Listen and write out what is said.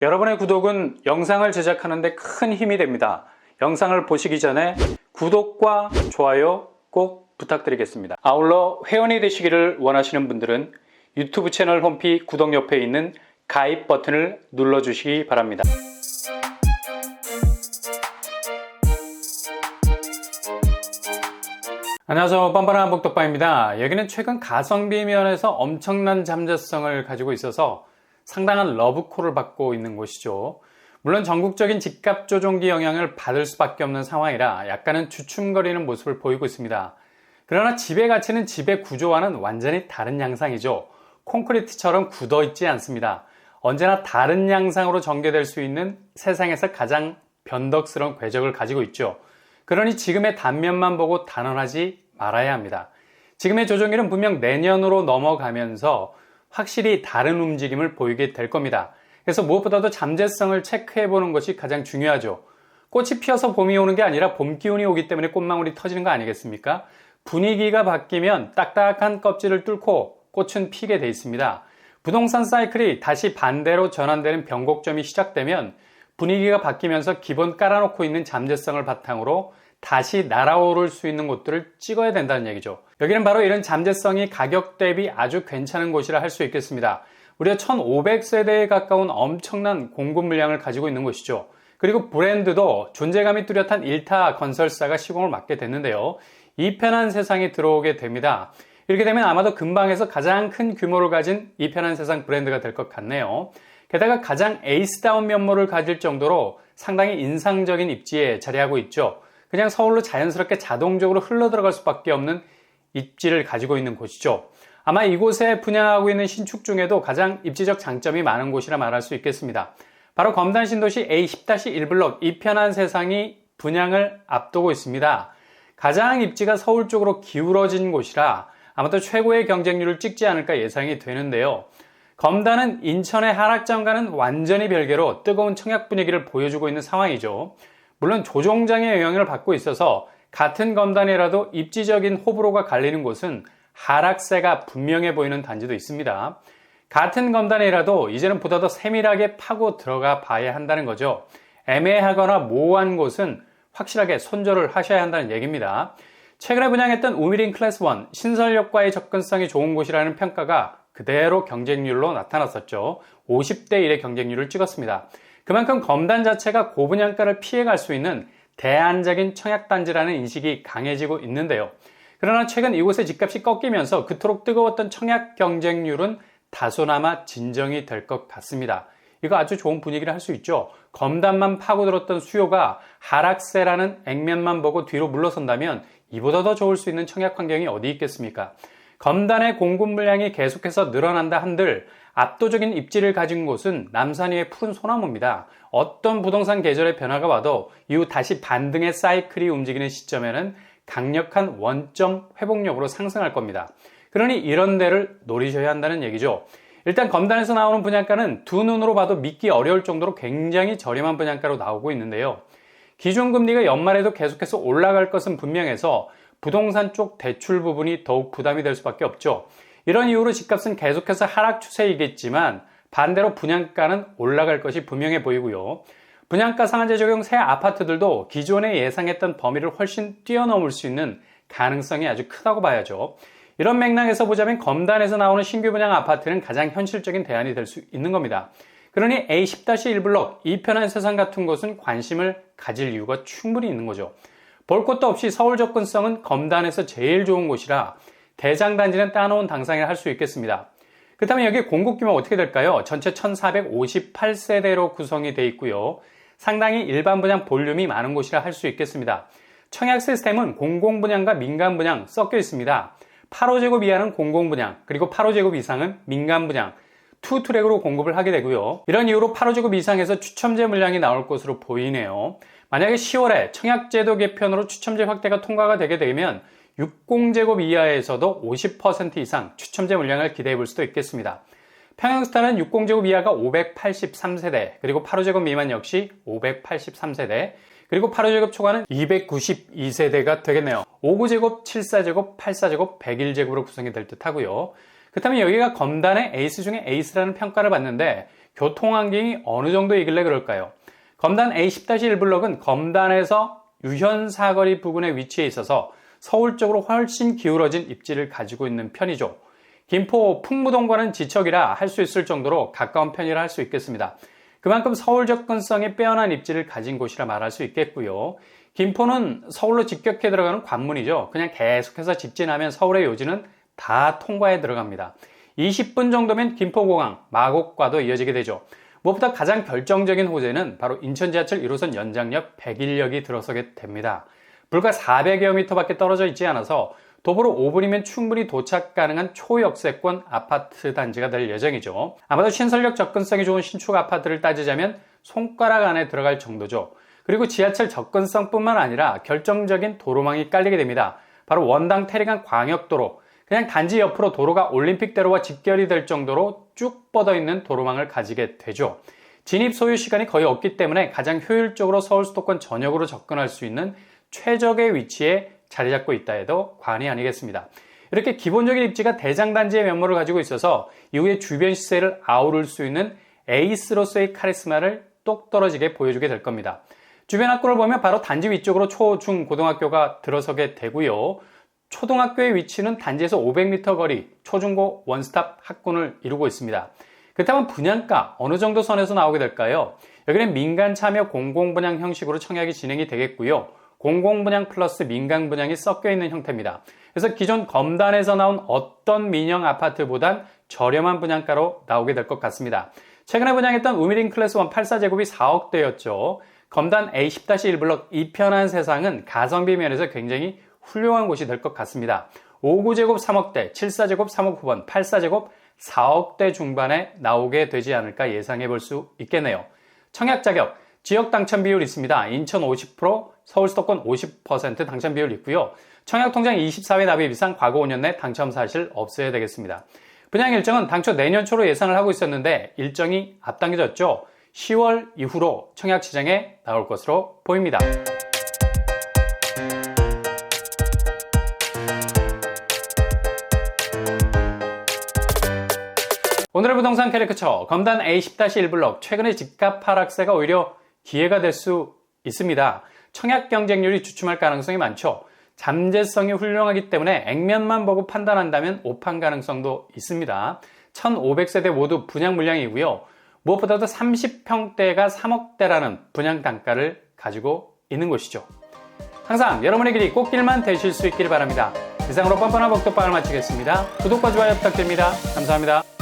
여러분의 구독은 영상을 제작하는 데 큰 힘이 됩니다. 영상을 보시기 전에 구독과 좋아요 꼭 부탁드리겠습니다. 아울러 회원이 되시기를 원하시는 분들은 유튜브 채널 홈피 구독 옆에 있는 가입 버튼을 눌러주시기 바랍니다. 안녕하세요, 뻔뻔한 복덕방입니다. 여기는 최근 가성비 면에서 엄청난 잠재성을 가지고 있어서 상당한 러브콜을 받고 있는 곳이죠. 물론 전국적인 집값 조정기 영향을 받을 수밖에 없는 상황이라 약간은 주춤거리는 모습을 보이고 있습니다. 그러나 집의 가치는 집의 구조와는 완전히 다른 양상이죠. 콘크리트처럼 굳어 있지 않습니다. 언제나 다른 양상으로 전개될 수 있는 세상에서 가장 변덕스러운 궤적을 가지고 있죠. 그러니 지금의 단면만 보고 단언하지 말아야 합니다. 지금의 조정기는 분명 내년으로 넘어가면서 확실히 다른 움직임을 보이게 될 겁니다. 그래서 무엇보다도 잠재성을 체크해보는 것이 가장 중요하죠. 꽃이 피어서 봄이 오는 게 아니라 봄 기운이 오기 때문에 꽃망울이 터지는 거 아니겠습니까? 분위기가 바뀌면 딱딱한 껍질을 뚫고 꽃은 피게 돼 있습니다. 부동산 사이클이 다시 반대로 전환되는 변곡점이 시작되면 분위기가 바뀌면서 기본 깔아놓고 있는 잠재성을 바탕으로 다시 날아오를 수 있는 곳들을 찍어야 된다는 얘기죠. 여기는 바로 이런 잠재성이 가격 대비 아주 괜찮은 곳이라 할 수 있겠습니다. 무려 1500세대에 가까운 엄청난 공급 물량을 가지고 있는 곳이죠. 그리고 브랜드도 존재감이 뚜렷한 일타 건설사가 시공을 맡게 됐는데요. 이 편한 세상이 들어오게 됩니다. 이렇게 되면 아마도 근방에서 가장 큰 규모를 가진 이 편한 세상 브랜드가 될 것 같네요. 게다가 가장 에이스다운 면모를 가질 정도로 상당히 인상적인 입지에 자리하고 있죠. 그냥 서울로 자연스럽게 자동적으로 흘러들어갈 수밖에 없는 입지를 가지고 있는 곳이죠. 아마 이곳에 분양하고 있는 신축 중에도 가장 입지적 장점이 많은 곳이라 말할 수 있겠습니다. 바로 검단 신도시 A10-1블럭 이 편한 세상이 분양을 앞두고 있습니다. 가장 입지가 서울 쪽으로 기울어진 곳이라 아마도 최고의 경쟁률을 찍지 않을까 예상이 되는데요. 검단은 인천의 하락장과는 완전히 별개로 뜨거운 청약 분위기를 보여주고 있는 상황이죠. 물론 조종장의 영향을 받고 있어서 같은 검단이라도 입지적인 호불호가 갈리는 곳은 하락세가 분명해 보이는 단지도 있습니다. 같은 검단이라도 이제는 보다 더 세밀하게 파고 들어가 봐야 한다는 거죠. 애매하거나 모호한 곳은 확실하게 손절을 하셔야 한다는 얘기입니다. 최근에 분양했던 우미린 클래스 1 신설역과의 접근성이 좋은 곳이라는 평가가 그대로 경쟁률로 나타났었죠. 50대 1의 경쟁률을 찍었습니다. 그만큼 검단 자체가 고분양가를 피해갈 수 있는 대안적인 청약단지라는 인식이 강해지고 있는데요. 그러나 최근 이곳의 집값이 꺾이면서 그토록 뜨거웠던 청약 경쟁률은 다소나마 진정이 될 것 같습니다. 이거 아주 좋은 분위기를 할 수 있죠. 검단만 파고들었던 수요가 하락세라는 액면만 보고 뒤로 물러선다면 이보다 더 좋을 수 있는 청약 환경이 어디 있겠습니까? 검단의 공급 물량이 계속해서 늘어난다 한들 압도적인 입지를 가진 곳은 남산 위의 푸른 소나무입니다. 어떤 부동산 계절의 변화가 와도 이후 다시 반등의 사이클이 움직이는 시점에는 강력한 원점 회복력으로 상승할 겁니다. 그러니 이런 데를 노리셔야 한다는 얘기죠. 일단 검단에서 나오는 분양가는 두 눈으로 봐도 믿기 어려울 정도로 굉장히 저렴한 분양가로 나오고 있는데요. 기준금리가 연말에도 계속해서 올라갈 것은 분명해서 부동산 쪽 대출 부분이 더욱 부담이 될 수밖에 없죠. 이런 이유로 집값은 계속해서 하락 추세이겠지만 반대로 분양가는 올라갈 것이 분명해 보이고요. 분양가 상한제 적용 새 아파트들도 기존에 예상했던 범위를 훨씬 뛰어넘을 수 있는 가능성이 아주 크다고 봐야죠. 이런 맥락에서 보자면 검단에서 나오는 신규 분양 아파트는 가장 현실적인 대안이 될 수 있는 겁니다. 그러니 A10-1블럭 이 편한 세상 같은 곳은 관심을 가질 이유가 충분히 있는 거죠. 볼 것도 없이 서울 접근성은 검단에서 제일 좋은 곳이라 대장단지는 따놓은 당상이라 할 수 있겠습니다. 그렇다면 여기 공급 규모가 어떻게 될까요? 전체 1458세대로 구성이 되어 있고요. 상당히 일반 분양 볼륨이 많은 곳이라 할 수 있겠습니다. 청약 시스템은 공공분양과 민간분양 섞여 있습니다. 8호제곱 이하는 공공분양, 그리고 8호제곱 이상은 민간분양, 투 트랙으로 공급을 하게 되고요. 이런 이유로 8호제곱 이상에서 추첨제 물량이 나올 것으로 보이네요. 만약에 10월에 청약제도 개편으로 추첨제 확대가 통과가 되게 되면 60제곱 이하에서도 50% 이상 추첨제 물량을 기대해 볼 수도 있겠습니다. 평형스타는 60제곱 이하가 583세대, 그리고 8호제곱 미만 역시 583세대, 그리고 8호제곱 초과는 292세대가 되겠네요. 59제곱, 74제곱, 84제곱, 101제곱으로 구성이 될 듯 하고요. 그렇다면 여기가 검단의 에이스 중에 에이스라는 평가를 받는데 교통환경이 어느 정도 이길래 그럴까요? 검단 A10-1블럭은 검단에서 유현 사거리 부근에 위치해 있어서 서울 쪽으로 훨씬 기울어진 입지를 가지고 있는 편이죠. 김포 풍무동과는 지척이라 할 수 있을 정도로 가까운 편이라 할 수 있겠습니다. 그만큼 서울 접근성이 빼어난 입지를 가진 곳이라 말할 수 있겠고요. 김포는 서울로 직격해 들어가는 관문이죠. 그냥 계속해서 직진하면 서울의 요지는 다 통과해 들어갑니다. 20분 정도면 김포공항, 마곡과도 이어지게 되죠. 무엇보다 가장 결정적인 호재는 바로 인천 지하철 1호선 연장역 101역이 들어서게 됩니다. 불과 400여 미터밖에 떨어져 있지 않아서 도보로 5분이면 충분히 도착 가능한 초역세권 아파트 단지가 될 예정이죠. 아마도 신설역 접근성이 좋은 신축 아파트를 따지자면 손가락 안에 들어갈 정도죠. 그리고 지하철 접근성뿐만 아니라 결정적인 도로망이 깔리게 됩니다. 바로 원당 태릉간 광역도로, 그냥 단지 옆으로 도로가 올림픽대로와 직결이 될 정도로 쭉 뻗어 있는 도로망을 가지게 되죠. 진입 소요 시간이 거의 없기 때문에 가장 효율적으로 서울 수도권 전역으로 접근할 수 있는 최적의 위치에 자리 잡고 있다 해도 과언이 아니겠습니다. 이렇게 기본적인 입지가 대장단지의 면모를 가지고 있어서 이후에 주변 시세를 아우를 수 있는 에이스로서의 카리스마를 똑 떨어지게 보여주게 될 겁니다. 주변 학교를 보면 바로 단지 위쪽으로 초, 중, 고등학교가 들어서게 되고요. 초등학교의 위치는 단지에서 500m 거리 초중고 원스톱 학군을 이루고 있습니다. 그렇다면 분양가 어느 정도 선에서 나오게 될까요? 여기는 민간 참여 공공분양 형식으로 청약이 진행이 되겠고요. 공공분양 플러스 민간 분양이 섞여 있는 형태입니다. 그래서 기존 검단에서 나온 어떤 민영 아파트보단 저렴한 분양가로 나오게 될 것 같습니다. 최근에 분양했던 우미린 클래스 1 84제곱이 4억대였죠. 검단 A10-1블럭 2편한 세상은 가성비 면에서 굉장히 훌륭한 곳이 될 것 같습니다. 5구제곱 3억대, 7사제곱 3억 후반, 8사제곱 4억대 중반에 나오게 되지 않을까 예상해 볼 수 있겠네요. 청약 자격, 지역 당첨 비율 있습니다. 인천 50%, 서울 수도권 50% 당첨 비율 있고요. 청약 통장 24회 납입 이상 과거 5년 내 당첨 사실 없어야 되겠습니다. 분양 일정은 당초 내년 초로 예상을 하고 있었는데 일정이 앞당겨졌죠. 10월 이후로 청약 시장에 나올 것으로 보입니다. 오늘의 부동산 캐리커처, 검단 A10-1블럭, 최근의 집값 하락세가 오히려 기회가 될 수 있습니다. 청약 경쟁률이 주춤할 가능성이 많죠. 잠재성이 훌륭하기 때문에 액면만 보고 판단한다면 오판 가능성도 있습니다. 1500세대 모두 분양 물량이고요. 무엇보다도 30평대가 3억대라는 분양 단가를 가지고 있는 곳이죠. 항상 여러분의 길이 꽃길만 되실 수 있기를 바랍니다. 이상으로 뻔뻔한 복덕방을 마치겠습니다. 구독과 좋아요 부탁드립니다. 감사합니다.